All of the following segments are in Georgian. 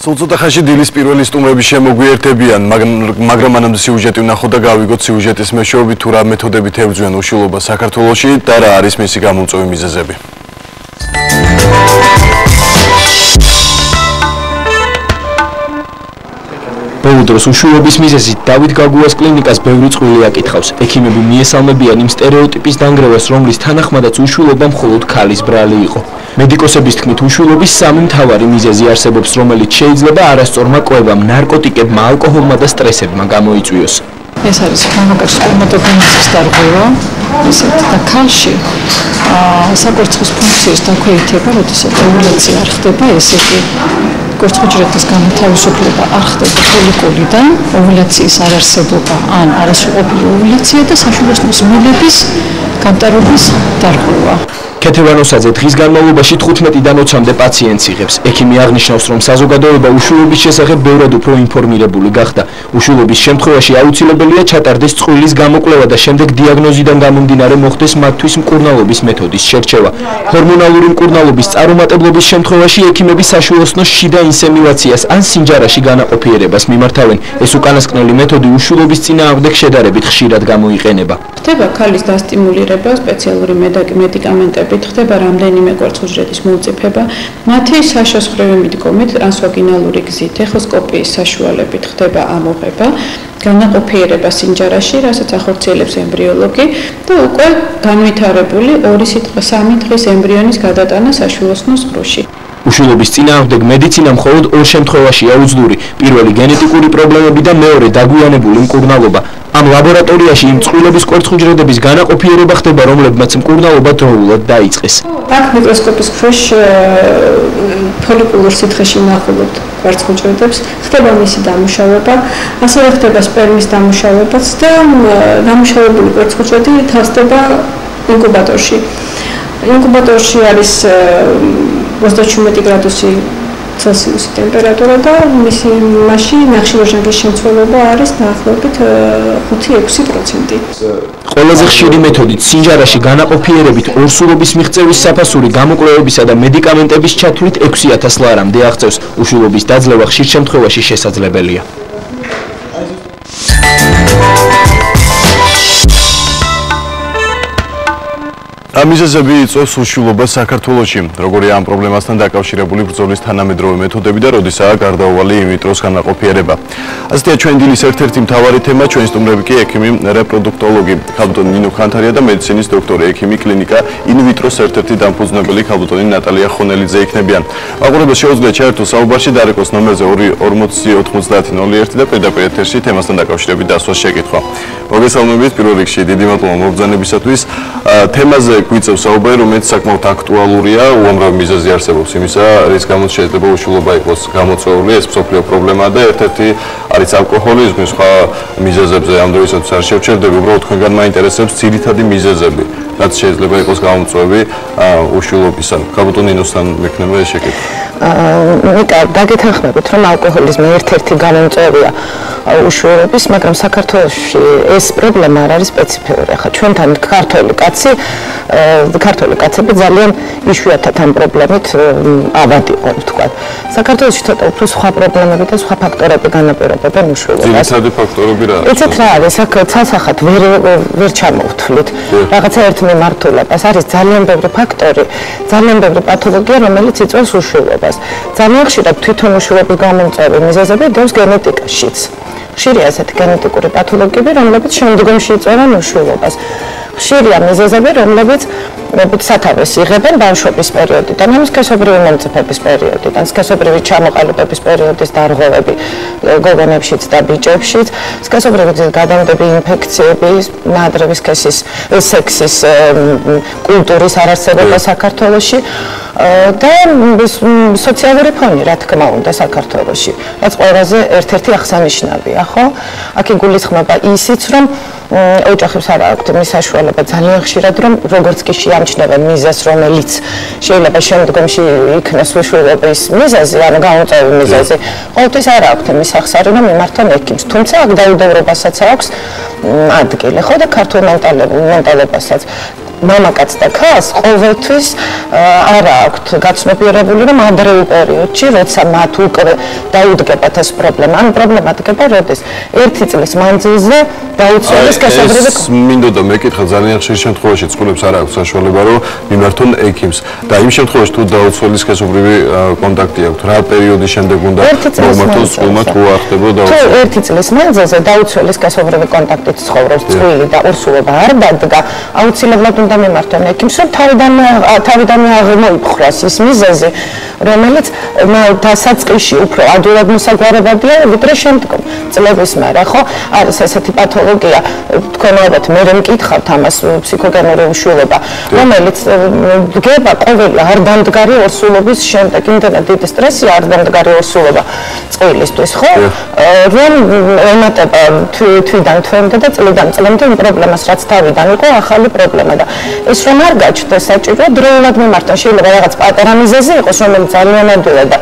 Სულ ხანში დილის პირველი სტუმრები შემოგვიერთებიან, მაგრამ მანამდე სიუჟეტი ვნახოთ და გავიგოთ სიუჟეტის მეშვეობით თუ რა მეთოდებით ებრძვიან უშვილობას საქართველოში და რა არის მისი გამომწვევი მიზეზები. ბოლო დროს უშვილობის მიზეზით დავით გაგუას კლინიკას ბევრი წვლილი აკითხავს. ექიმები მიესალმებიან იმ სტერეოტიპის დანგრევას, რომლის თანახმადაც უშვილობა მხოლოდ ქალის ბრალი იყო. მედიკოსების თქმით, უშვილობის სამი მთავარი მიზეზი არსებობს, რომელიც შეიძლება არასწორმა კვებამ, ნარკოტიკებმა, ალკოჰოლმა და სტრესებმა გამოიწვიოს. ეს არის მამაკაცის სპერმატოგენეზის დარღვევა, ესეთ და ქალში საკვერცხის ფუნქციის დაქვეითება, როდესაც ოვულაცია არ ხდება, ესე იგი კვერცხუჯრედის განთავისუფლება არ ხდება ფოლიკულიდან, ოვულაციის არარსებობა ან არასრულყოფილი ოვულაცია და საშვილოსნოს მილების გამტარობის დარღვევა. ქეთევანოსაძე დღის განმავლობაში 15-დან 20-მდე პაციენტს იღებს. ექიმი აღნიშნავს, რომ საზოგადოება უშვილობის შესახებ ბევრად უფრო ინფორმირებული გახდა. უშვილობის შემთხვევაში აუცილებელია ჩატარდეს წყვილის გამოკვლევა და შემდეგ დიაგნოზიდან გამომდინარე მოხდეს მათთვის მკურნალობის მეთოდის შერჩევა. ჰორმონალური მკურნალობის წარუმატებლობის შემთხვევაში ექიმები საშვილოსნოს შიდა ინსემინაციას ან სინჯარაში განაყოფიერებას მიმართავენ. ეს უკანასკნელი მეთოდი უშვილობის წინააღმდეგ შედარებით ხშირად გამოიყენება. ხდება ქალის დასტიმულირება სპეციალური მედიკამენტებით, ხდება რამდენიმე კვერცხუჯრედის მომწიფება, მათი საშოსხრივი მიდგომით, ტრანსვაგინალური გზით, ეხოსკოპიის საშუალებით ხდება ამოღება, განაყოფიერება სინჯარაში, რასაც ახორციელებს ემბრიოლოგი და უკვე განვითარებული 2-3 დღის ემბრიონის გადატანა საშვილოსნოს ღრუში. უშვილობის წინააღმდეგ მედიცინა მხოლოდ ორ შემთხვევაშია უძლური. პირველი გენეტიკური პრობლემები და მეორე დაგვიანებული მკურნალობა. ამ ლაბორატორიაში იმ წყვილების კვერცხუჯრედების განაყოფიერება ხდება, რომლებმაც მკურნალობა დროულად დაიწყეს. აქ მიკროსკოპის ქვეშ ფოლიკულურ სითხეში ვნახულობთ კვერცხუჯრედებს, ხდება მისი დამუშავება, ასევე ხდება სპერმის დამუშავებაც და დამუშავებული კვერცხუჯრედი თასდება ინკუბატორში. ინკუბატორში არის 37 გრადუსი ცელსიუსი ტემპერატურა და მასში ნახშირორჟანგის შემცველობა არის დაახლოებით 5-6%. ყველაზე ხშირი მეთოდით სინჯარაში განაყოფიერებით ორსულობის მიღწევის საფასური გამოკვლევებისა და მედიკამენტების ჩათვლით 6000 ლარამდე აღწევს. უშვილობის დაძლევა ხშირ შემთხვევაში შესაძლებელია. მიზეზები იწვევს უშვილობას საქართველოში. როგორია ამ პრობლემასთან დაკავშირებული ბრძოლის თანამედროვე მეთოდები და როდისაა გარდაუვალი ინვიტროს განაყოფიერება. ასეთია ჩვენ დილის ერთ-ერთი მთავარი თემა. ჩვენი სტუმრები კი ექიმი რეპროდუქტოლოგი ქალბატონი ნინო ხანთარია და მედიცინის დოქტორი ექიმი კლინიკა ინვიტროს ერთ-ერთი დამფუძნებელი ქალბატონი ნატალია ხონელიძე იქნებიან. მაყურებელს შეუძლია ჩაერთოს საუბარში დარეკოს ნომერზე 2409001 და პირდაპირ ეთერში თემასთან დაკავშირებით დასვას შეკითხვა. მოგესალმებით პირველ რიგში დიდი მადლობა მობრძანებისათვის. თემაზე გვიწევს საუბარი, რომელიც საკმაოდ აქტუალურია, უამრავი მიზეზი არსებობს იმისა, რის გამოც შეიძლება უშვილობა იყოს გამოწვეული, ეს მსოფლიო პრობლემაა და ერთ-ერთი არის ალკოჰოლიზმი, სხვა მიზეზებზე ამ დროისათვის არ შევჩერდები, უბრალოდ თქვენგან მაინტერესებს ძირითადი მიზეზები, რაც შეიძლება იყოს გამოწვევი უშვილობისა. ქალბატონ ნინოსთან მექნება ეს შეკითხვა. დაგეთანხმებით, რომ ალკოჰოლიზმი ერთ-ერთი გამომწვევია უშვილობის, მაგრამ საქართველოში ეს პრობლემა არ არის სპეციფიური. ახლა ჩვენთან ქართველი კაცები ძალიან იშვიათად ამ პრობლემით ავად იყო, ვთქვათ. საქართველოში ცოტა უფრო სხვა პრობლემები და სხვა ფაქტორები განაპირობებენ უშვილობას. ძირითადი ფაქტორები რა არის? იცით რა არის? აქ ცალსახად ვერ ჩამოვთვლით. რაღაცა ერთ მიმართულებას არის ძალიან ბევრი ფაქტორი, ძალიან ბევრი პათოლოგია, რომელიც იწვევს უშვილობას. ძალიან ხშირად თვითონ უშვილობის გამომწვევი მიზეზები დევს გენეტიკაშიც. ხშირია ასეთი გენეტიკური პათოლოგიები, რომლებიც შემდგომში იწვევენ უშვილობას. ხშირია მიზეზები, რომლებიც სათავეს იღებენ ბავშვობის პერიოდიდან, ან სქესობრივი მომწიფების პერიოდიდან, სქესობრივი ჩამოყალიბების პერიოდის დარღვევები გოგონებშიც და ბიჭებშიც, სქესობრივი გადამდები ინფექციები, ნაადრევი სექსის კულტურის არარსებობა საქართველოში და სოციალური ფონი, რა თქმა უნდა, საქართველოში, რაც ყველაზე ერთ-ერთი აღსანიშნავია, ხო? აქ იგულისხმება ისიც, რომ ოჯახებს არ აქვთ მის საშუალება ძალიან ხშირად, რომ როგორც კი შეამჩნევენ მიზეზს, რომელიც შეიძლება შემდგომში იქნეს უშვილობის მიზეზი, ანუ გამომწვევი მიზეზი, ყოველთვის არ აქვთ მის სახსარი, რომ მიმართონ ექიმს. თუმცა აქ დაუდევრობასაც აქვს ადგილი, ხო და ქართულ მენტალებასაც. მამაკაც და ქალს ყოველთვის არა აქვთ გაცნობიერებული, რომ ადრეულ პერიოდში, როცა მათ უკვე დაუდგებათ ეს პრობლემა, ან პრობლემა დგება როდის? 1 წლის მანძილზე დაუცველის გასაგრები. მინდოდა მეკითხა ძალიან ხშირ შემთხვევაში წყვილებს არ აქვს საშუალება რომ მიმართონ ექიმს და იმ შემთხვევაში თუ დაუცველის გასაგრები კონტაქტი აქვთ, რა პერიოდის შემდეგ უნდა მომართოს წყვილმა თუ ახდება დაუცველი? 1 წლის მანძილზე დაუცველის გასაგრები კონტაქტით ცხოვრობს წყვილი და ორსულობა არ დადგა, აუცილებლად უნდა მიმართონ ექიმს, რომ თავიდანვე აღმოიფხვრას ის მიზეზი, რომელიც დასაწყისში უფრო ადვილად მოსაგვარებადია, ვიდრე შემდგომ წლების მერე, ხო? არის ესეთი პათოლოგია, თქვენ ალბათ მე მკითხავთ ამას, ფსიქოგენური უშვილობა, რომელიც დგება ყოველი არ დამდგარი ორსულობის შემდეგ, იმდენად დიდი სტრესი არ დამდგარი ორსულობა წყვილისთვის, ხო? რომ ემატება თვიდან თვემდე და წლიდან წლამდე იმ პრობლემას, რაც თავიდან იყო ახალი პრობლემა და ეს რომ არ გაჩნდეს საჭიროა დროულად მიმართონ. შეიძლება რაღაც პატარა მიზეზი იყოს, რომელიც ძალიან ადვილად და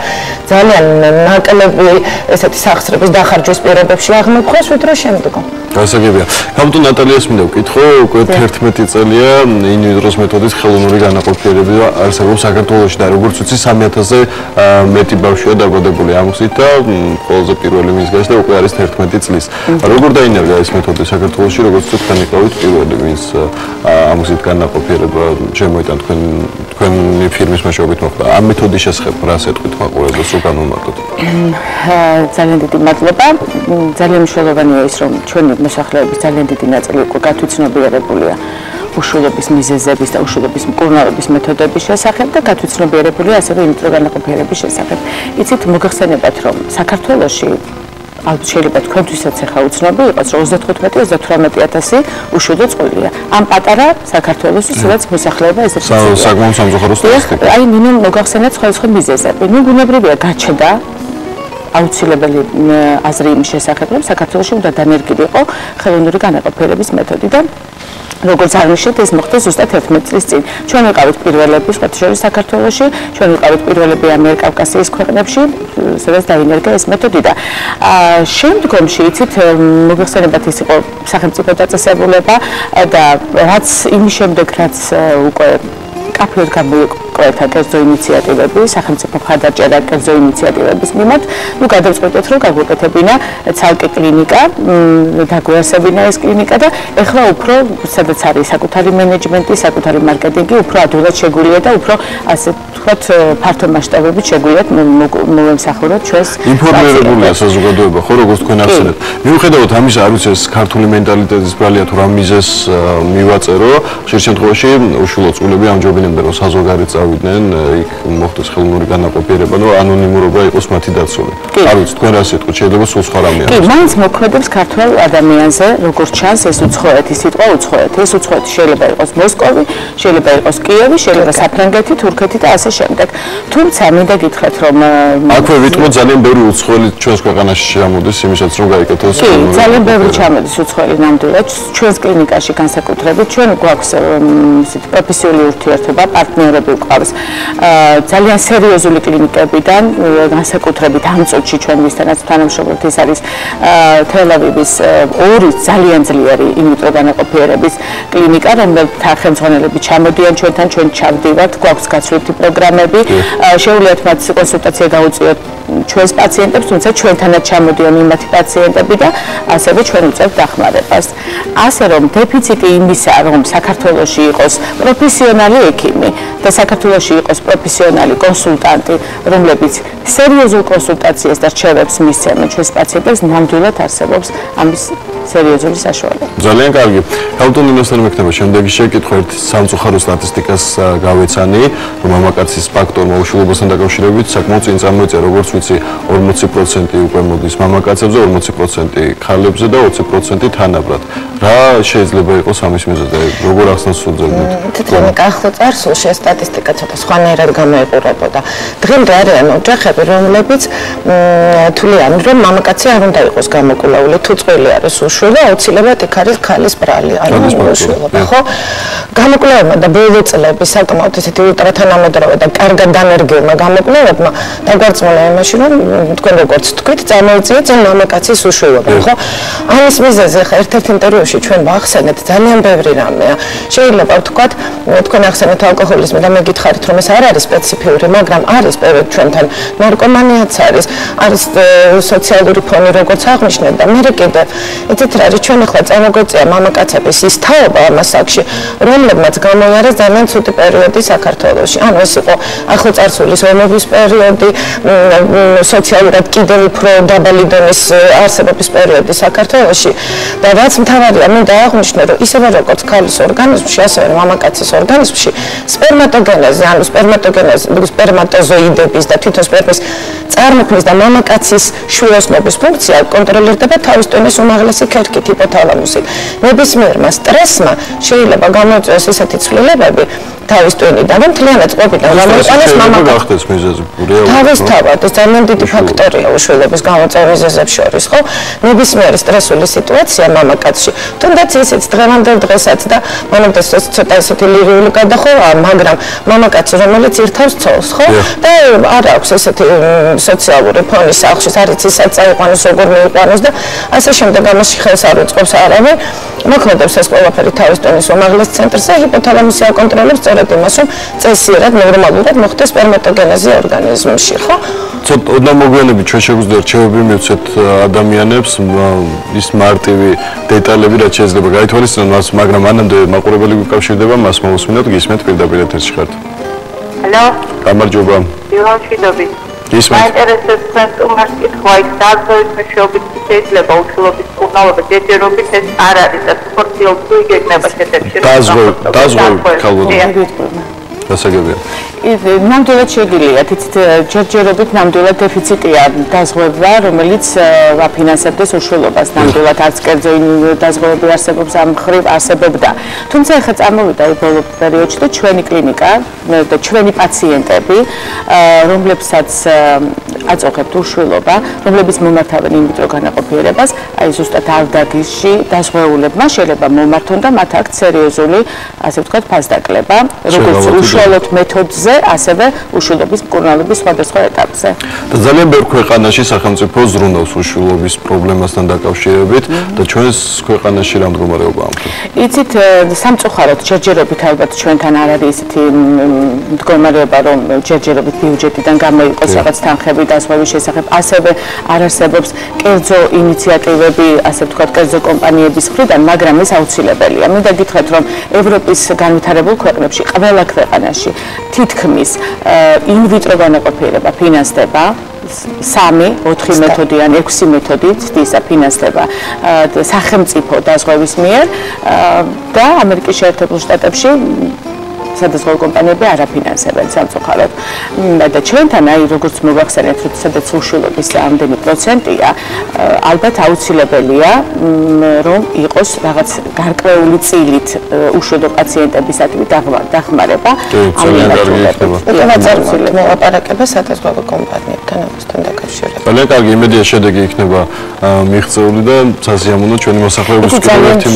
ძალიან ნაკლები ესეთი სახსრების დახარჯვის პირობებში აღმოფხვრას, ვიდრე შემდგომ. გასაგებია. გამტო ნატალიას მინდა ვკითხო, უკვე 11 წელია ინვიტროს მეთოდით ხელოვნური განაყოფიერება არსებობს საქართველოში და როგორც ვიცი 3000-ზე მეტი ბავშვია დაბადებული ამ გზით და ყველაზე პირველი მის გაშლა უკვე არის 11 წლის. როგორ დაინერგა ეს მეთოდი საქართველოში, როგორც თქვენ იყავით პირველი მის ამ გზით განაყოფიერება შემოიტან თქვენი ფირმის მეშვეობით მოხდა. ამ მეთოდის შესახებ რა სიტყვით მაყურებელს რო განვმარტოთ? ძალიან დიდი მადლობა. ძალიან მნიშვნელოვანია ის, რომ ჩვენი მოსახლეობის ძალიან დიდი ნაწილი უკვე გათვითცნობიერებულია უშვილობის მიზეზების და უშვილობის მკურნალობის მეთოდების შესახებ და გათვითცნობიერებულია ასევე ინვიტრო განაყოფიერების შესახებ. იცით, მოგეხსენებათ, რომ საქართველოში ალბათ შეიძლება თქვენთვისაც ახლა უცნობი იყოს, რომ 35-38,000 უშვილო წყვილია. ამ პატარა საქართველოში, სადაც მოსახლეობა ესეთი საკმაოდ სამწუხარო სტატისტიკა. აი, მინიმუმ მოგახსენეთ სხვადასხვა მიზეზები. ნუ ბუნებრივია გაჩნდა აუცილებელი აზრი იმის შესახებ, რომ საქართველოში უნდა დანერგილიყო ხელოვნური განაყოფიერების მეთოდი და როგორც აღნიშნეთ, ეს მოხდა ზუსტად 11 წლის წინ. ჩვენ ვიყავით პირველები შორის საქართველოში, ჩვენ ვიყავით პირველები ამიერკავკასიის ქვეყნებში, სადაც დაინერგა ეს მეთოდი და შემდგომში იცით, მოგეხსენებათ, ის იყო სახელმწიფო დაწესებულება და რაც იმის შემდეგ, რაც უკვე კაფეოდ გამოიკვეთა კერძო ინიციატივები, სახელმწიფო მხარდაჭერა კერძო ინიციატივების მიმართ, ნუ გადავწყვეტეთ, რომ გაგვეკეთებინა ცალკე კლინიკა, დაგვეარსებინა ეს კლინიკა და ეხლა უფრო, სადაც არის საკუთარი მენეჯმენტი, საკუთარი მარკეტინგი, უფრო ადვილად შეგვიძლია და უფრო ასე ვთქვათ, ფართო მასშტაბებით შეგვიძლიათ მოვემსახუროთ ჩვენს ინფორმირებულია საზოგადოება, ხო, როგორც თქვენ ახსენეთ. მიუხედავად ამისა, არ ვიცი, ეს ქართული მენტალიტეტის ბრალია თუ რა მიზეზს მივაწერო, ხშირ შემთხვევაში უშვილო წყვილები ამჯობინებდნენ, რომ საზოგადოებრივ წავიდნენ, იქ მოხდეს ხელოვნური განაყოფიერება, რომ ანონიმურობა იყოს მათი დაცული. არ ვიცი, თქვენ რა სიტყვით, შეიძლება სულ სხვა რამე არის. კი, მაინც მოქმედებს ქართველ ადამიანზე, როგორც ჩანს, ეს უცხოეთი, სიტყვა უცხოეთი. ეს უცხოეთი შეიძლება იყოს მოსკოვი, შეიძლება იყოს კიევი, შეიძლება საფრანგეთი, თურქეთი და ასე შემდეგ. თუმცა მინდა გითხრათ, რომ აქვე ვიტყოდ ძალიან ბევრი უცხოელი ჩვენს ქვეყანაში ჩამოდის, იმისაც რომ გაიკეთოს. კი, ძალიან ბევრი ჩამოდის უცხოელი ნამდვილად ჩვენს კლინიკაში განსაკუთრებით. ჩვენ გვაქვს ისეთი პროფესიული ურთიერთობა, პარტნიორები გვყავს. ძალიან სერიოზული კლინიკებიდან, განსაკუთრებით ამ წუთში ჩვენ ვისთანაც თანამშრომლობთ, ეს არის თელ-ავივის ორი ძალიან ძლიერი ინვიტრო განაყოფიერების კლინიკა, რომელთა ხელმძღვანელები ჩამოდიან ჩვენთან, ჩვენ ჩავდივართ, გვაქვს გაცვლითი პროგრამები, შეუძლიათ მათ კონსულტაცია გაუწიოთ ჩვენს პაციენტებს, თუმცა ჩვენთანაც ჩამოდიან იმათი პაციენტები და ასევე ჩვენ უწევთ დახმარებას. ასე რომ დეფიციტი იმისა, რომ საქართველოში იყოს პროფესიონალი ექიმი და საქართველოში იყოს პროფესიონალი კონსულტანტი, რომლებიც სერიოზულ კონსულტაციას და რჩევებს მისცემენ ჩვენს პაციენტებს, ნამდვილად არსებობს ამის სერიოზული საშუალება. ძალიან კარგი. გავტონ იმასთან მექნება შემდეგი შეკითხვა ერთ სამწუხარო სტატისტიკას გავეცანი, რომ მამაკაცის ფაქტორმა უშვილობასთან დაკავშირებით საკმაოდ წინ წამოიწერა, როგორც ვიცი, 40% უკვე მოდის მამაკაცებზე, 40% ქალებზე და 20% თანაბრად. რა შეიძლება იყოს ამის მიზეზი? როგორ ახსნას სულძებნით? თითქოს ახლო წარსულში ეს სტატისტიკა ცოტა სხვანაირად გამოიყურებოდა. დღემდე არიან ოჯახები, რომლებიც თვლიან, რომ მამაკაცი არ უნდა იყოს გამოკვლეული, თუ წყვილი არის უშვილო, აუცილებლად იქ არის ქალის ბრალი, ანუ უშვილობა, ხო? გამოკვლევებმა და ბოლო წლების საკმაოდ ისეთი ულტრათანამედროვე და კარგად დანერგილმა გამოკვლევებმა დაგვარწმუნა იმაში, რომ თქვენ როგორც თქვით, წარმოიწია წინ მამაკაცის უშვილობა, ხო? ამის მიზეზი ხა ერთ-ერთ ინტერვიუში ჩვენ ვახსენეთ ძალიან ბევრი რამეა. შეიძლება ვთქვათ, თქვენ ახსენეთ ალკოჰოლიზმი და მე გითხარით, რომ ეს არ არის სპეციფიური, მაგრამ არის პირველ ჩვენთან ნარკომანიაც არის სოციალური ფონი, როგორც აღნიშნეთ და მე კიდევ იცით რა არის, ჩვენ ახლა წარმოგვეწია მამაკაცების ის თაობა ამ საკში, რომლებმაც გამოიარეს ძალიან ცუდი პერიოდი საქართველოში. ანუ ეს იყო ახლოწარსულის ომების პერიოდი, სოციალურად კიდევ უფრო დაბალი დონის არსებობის პერიოდი საქართველოში და რაც მთავარია, მინდა აღვნიშნო, რომ ისევე როგორც ქალის ორგანიზმში, ასევე მამაკაცის ორგანიზმში სპერმატოგენეზი, ანუ სპერმატოზოიდების და თვითონ სპერმის წარმოქმნის და მამაკაცის შვილოსნობის ფუნქცია კონტროლირდება თავის ტვინის უმაღლესი ქერქით, ჰიპოთალამუსით. ნებისმიერმა სტრესმა შეიძლება გამოიწვიოს ესეთი ცვლილებები თავის ტვინიდან, რომ მთლიანად წყობიდან გამოიყვანოს მამაკაცის მიზეზი. თავისთავად, ეს ძალიან დიდი ფაქტორია უშვილობის გამოწვევის მიზეზებს შორის, ხო? ნებისმიერი სტრესული სიტუაცია მამაკაცში, თუნდაც ისიც დღევანდელ დღესაც და მანამდე ცოტა ისეთი ლირიული გადახოვაა, მაგრამ მამაკაცი, რომელიც ირთავს ცოლს, ხო? და არ აქვს ესეთი სოციალური ფონი სახლში, არ იცის სადაც აიყვანოს, როგორ მიიყვანოს და ასე შემდეგ ამაში ხელს არ უწყობს არავინ. მოქმედებს ეს ყველაფერი თავის ტვინის უმაღლეს ცენტრზე, ჰიპოთალამუსი აკონტროლებს სწორედ იმას, რომ წესიერად, ნორმალურად მოხდეს სპერმატოგენეზი ორგანიზმში, ხო? ცოტა მოგვიანებით ჩვენ შეგვიძლია რჩევები მივცეთ ადამიანებს ის მარტივი დეტალები, რაც შეიძლება გაითვალისწინოთ მას, მაგრამ მანამდე მაყურებელი გვიკავშირდება, მას მოусმინოთ, გისმენთ პირდაპირ ეთერში ხართ. Hello. გამარჯობა. მშვიდობით. მაინტერესებს თქვენს უმარს კითხვა, იქ დაზღვევის მეშვეობით შეიძლება უშვილობის მკურნალობა ჯერჯერობით ეს არ არის და სპორტიულ თუ იგეგმება შეტებში. დაზღვევი ქალბატონი. დასაგებია. ნამდვილად შეგიძლიათ, იცით, ჯერჯერობით ნამდვილად დეფიციტია დაზღვევა, რომელიც აფინანსებდეს უშვილობას. ნამდვილად არც კერძო დაზღვევები არსებობს ამ მხრივ არსებობდა. თუმცა ახლა წარმოვიდა ბოლო პერიოდში და ჩვენი კლინიკა და ჩვენი პაციენტები, რომლებსაც აწუხებთ უშვილობა, რომლებიც მომართავენ ინვიტრო განაყოფიერებას, აი ზუსტად ავდაგისში დაზღვეულებმა შეიძლება მომართონ და მათ აქვთ სერიოზული, ასე ვთქვათ, ფასდაკლება, როგორც უშუალოდ მეთოდზე, ასევე უშვილობის მკურნალობის სხვადასხვა ეტაპზე. და ძალიან ბევრ ქვეყანაში სახელმწიფო ზრუნავს უშვილობის პრობლემასთან დაკავშირებით და ჩვენს ქვეყანაში რა მდგომარეობა ამ დღეს? იცით, სამწუხაროდ ჯერჯერობით ალბათ ჩვენთან არ არის ისეთი მდგომარეობა, რომ ჯერჯერობით ბიუჯეტიდან გამოიყოს რაღაც თანხები დაზღვევის შესახებ, ასევე არ არსებობს კერძო ინიციატივები, ასე ვთქვათ, კერძო კომპანიების მხრიდან, მაგრამ ეს აუცილებელია. მინდა გითხრათ, რომ ევროპის განვითარებულ ქვეყნებში, ყველა ქვეყანაში თითქმის ინვიტრო განაყოფიერება ფინანსდება 3-4 მეთოდი ან 6 მეთოდით დისაფინანსდება სახელმწიფო დაზღვევის მიერ და ამერიკის შეერთებულ შტატებში სადაზღვევო კომპანიები არ აფინანსებენ სამწუხაროდ. და ჩვენთან აი როგორც მოგახსენეთ, რომ სადაც უშვილობის ამდენი პროცენტია, ალბათ აუცილებელია რომ იყოს რაღაც გარკვეული წილით უშვილო პაციენტებისადმი დახმარება ამ მიმართულებით. და მოლაპარაკება სადაზღვევო კომპანიებთან ამასთან დაკავშირებით. ძალიან კარგი, იმედია შედეგი იქნება მიღწეული და საზიამოვნო ჩვენი მოსახლეობის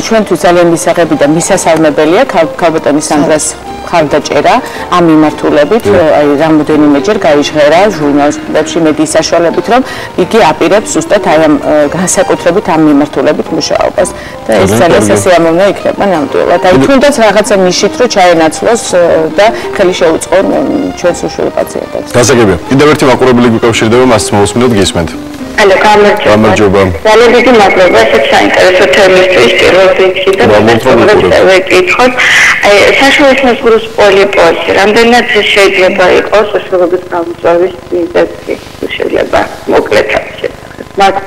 ჩვენთვის ძალიან მისაღები და მისასალმებელია ქალბატონის ანდრას ხარდაჭერა ამ მიმართულებით, აი რამოდენიმეჯერ გაიჟღერა ჟურნალისტებში, მედიის საშუალებით, რომ იგი აპირებს ზუსტად აი ამ განსაკუთრებით ამ მიმართულებით მუშაობას და ეს ძალიან სასიამოვნო იქნება ნამდვილად. აი თუნდაც რაღაცა ნიშით რომ ჩაენაცვლოს და ხელი შეუწყონ ჩვენს უშვილო პაციენტებს. გასაგებია. კიდევ ერთი მაყურებელი გვიკავშირდება, მას მოусმინოთ, გისმენთ. Алло, გამარჯობა. ძალიან დიდი მადლობა, ესეც საინტერესო თემისთვის პირველ რიგში და ვეკითხოთ. აი, საშუალო მსგავს პოლიპოზი, რამდენად შეიძლება იყოს უშვილობის გამოწვევის მიზეზი, შეიძლება მოკლედ შესახებ.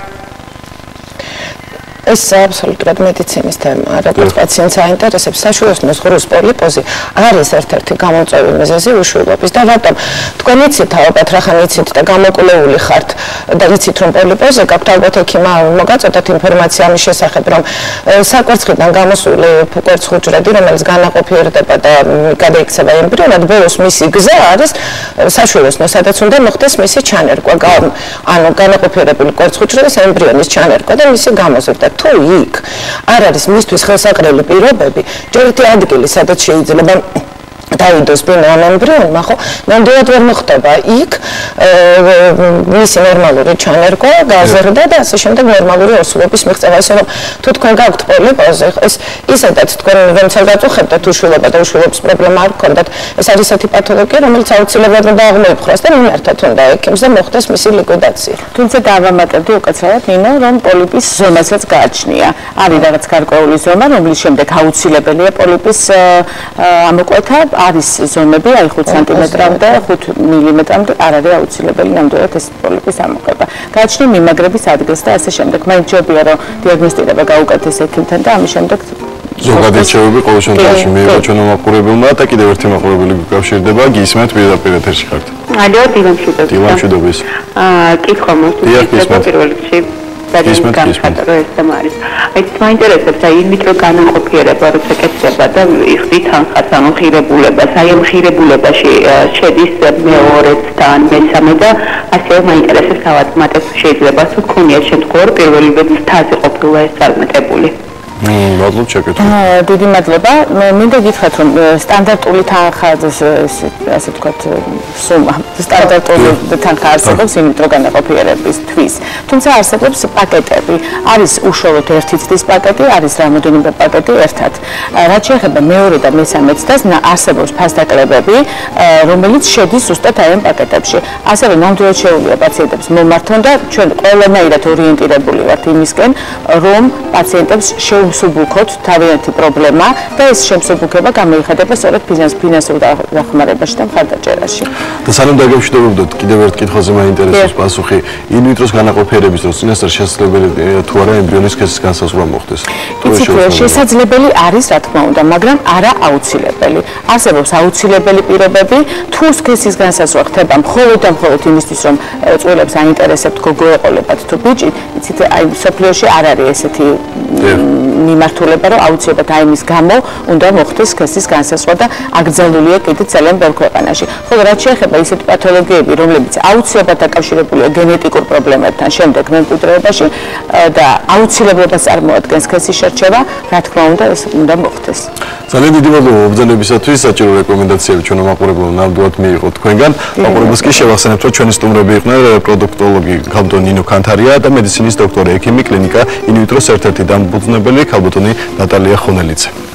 ეს აბსოლუტურად მედიცინის თემა, როგორც პაციენტს აინტერესებს, საშუალო მსგავს პოლიპოზი არის ერთ-ერთი გამოწვევი მიზეზი უშვილობის და რატომ თქვენ იცით ალბათ რახან იცით და გამოკვლეული ხართ და იცით რომ პოლიპოზი გაქვთ ალბათ ექიმმა მოგაწოდოთ ინფორმაცია ამის შესახებ, რომ საკვერცხიდან გამოსული კვერცხუჯრედი, რომელიც განაყოფიერდება და გადაიქცევა ემბრიონად, ბოლოს მისი გზა არის საშუალოსნო, სადაც უნდა მოხდეს მისი ჩანერგვა, ანუ განაყოფიერებული კვერცხუჯრედის ემბრიონის ჩანერგვა და მისი გამოზრდა. თუ იქ არ არის მისთვის ხელსაყრელი პირობები, ჯერ ერთი ადგილი, სადაც შეიძლება დაიდოს ბინაო ემბრიონმა, ხო, ნამდვილად ვერ მოხდება იქ მისი ნორმალური ჩანერგვა, გაზრდა და ასე შემდეგ ნორმალური ორსულობის მიღწევა. ისე რომ თუ თქვენ გაქვთ პოლიპოზი, ისედაც თქვენ როცა გაწუხებთ უშვილობა და უშვილობის პრობლემა არ გქონდათ, ეს არის ესეთი პათოლოგია, რომელიც აუცილებლად უნდა აღმოიფხვრას და მიმართოთ უნდა ექიმს და მოხდეს მისი ლიკვიდაცია. თუმცა დავამატებდი უკაცრავად ნინო, რომ პოლიპის ზომასაც გააჩნია. არის რაღაც გარკვეული ზომა, რომლის შემდეგ აუცილებელია პოლიპის ამოკვეთა. არის ზომები, აი 5 სანტიმეტრამდე, 5 მილიმეტრამდე არ არის აუცილებელი ნამდვილად ეს პოლიპის ამოკვება. გააჩნია მიმაგრების ადგილს და ასე შემდეგ. მაინც ჯობია რომ დიაგნოსტირება გაუკეთდეს ექიმთან და ამის შემდეგ ზოგადი რჩევები ყოველ შემთხვევაში მიიღო ჩვენო მაყურებელმა და კიდევ ერთი მაყურებელი გიკავშირდება, გისმენთ პირდაპირ ეთერში ხართ. ალო, დილამშვიდობი. დილამშვიდობის. კითხვა მოგვიწევს პირველ რიგში. განხატრო ეს თემა არის. აი მაინტერესებს აი ინვიტრო განაყოფიერება როცა კეთდება და იხდით თანხას ანუ ღირებულებას. აი ამ ღირებულებაში შედის მეორეც და ან მესამე და ასევე მაინტერესებს ავადმატებს შეიძლება თუ გქონია შემთხვევა რომ პირველივე თაზე ყოფილა ეს წარმატებული. მადლობ შეკეთება. დიდი მადლობა. მინდა გითხრათ რომ სტანდარტული თანხა ასე ვთქვათ სუმა სტანდარტული თანხა არსებობს ინვიტრო განაყოფიერებისთვის. თუმცა არსებობს პაკეტები. არის უშუალოდ ერთი წლის პაკეტი, არის რამოდენიმე პაკეტი ერთად. რაც შეეხება მეორე და მესამე წლს არსებობს ფასდაკლებები, რომელიც შედის ზუსტად აი ამ პაკეტებში. ასევე ნამდვილად შეუძლია პაციენტებს მომართონ და ჩვენ ყველანაირად ორიენტირებული ვართ იმისკენ, რომ პაციენტებს შემსუბუქოთ თავიანთი პრობლემა და ეს შემსუბუქება გამოიხადება სწორედ ფინანსურ დახმარებაში და მხარდაჭერაში. და სანამ დაგემშვიდობებდეთ, კიდევ ერთ კითხვაზე მაინტერესებს პასუხი. ინვიტროს განაყოფიერების დროს წინასწარ შესაძლებელი თუ არა ემბრიონის სქესის განსაზღვრა მოხდეს? იცით, შესაძლებელი არის, რა თქმა უნდა, მაგრამ არა აუცილებელი. არსებობს აუცილებელი პირობები, თუ სქესის განსაზღვრა ხდება მხოლოდ და მხოლოდ იმისთვის, რომ წყვილებს აინტერესებთ გოგო ეყოლებათ თუ ბიჭი, იცით, აი სოფლიოში არ არის ესეთი მიმართულება, რომ აუცილებლად აი მის გამო უნდა მოხდეს სქესის განსაზღვრა და აკრძალულია კიდეც ძალიან ბევრ ქვეყანაში. ხოლო რაც შეეხება ისეთ პათოლოგიები, რომლებიც აუცილებლად დაკავშირებულია გენეტიკურ პრობლემებთან შემდეგ მემკვიდრეობაში და აუცილებლობას წარმოადგენს სქესის შერჩევა, რა თქმა უნდა, ეს უნდა მოხდეს. ძალიან დიდი მადლობა მობრძანებისათვის, საჭირო რეკომენდაციები ჩვენო მაყურებელმა ნამდვილად მიიღოთ თქვენგან. მაყურებელს კი შევახსენებთ, რომ ჩვენი სტუმრები იყვნენ რეპროდუქტოლოგი ქალბატონი ნინო ქანთარია და მედიცინის დოქტორი ექიმი კლინიკა ინვიტროს ერთ-ერთი დამფუძნებელი ქალბატონი ნატალია ხონელიძე.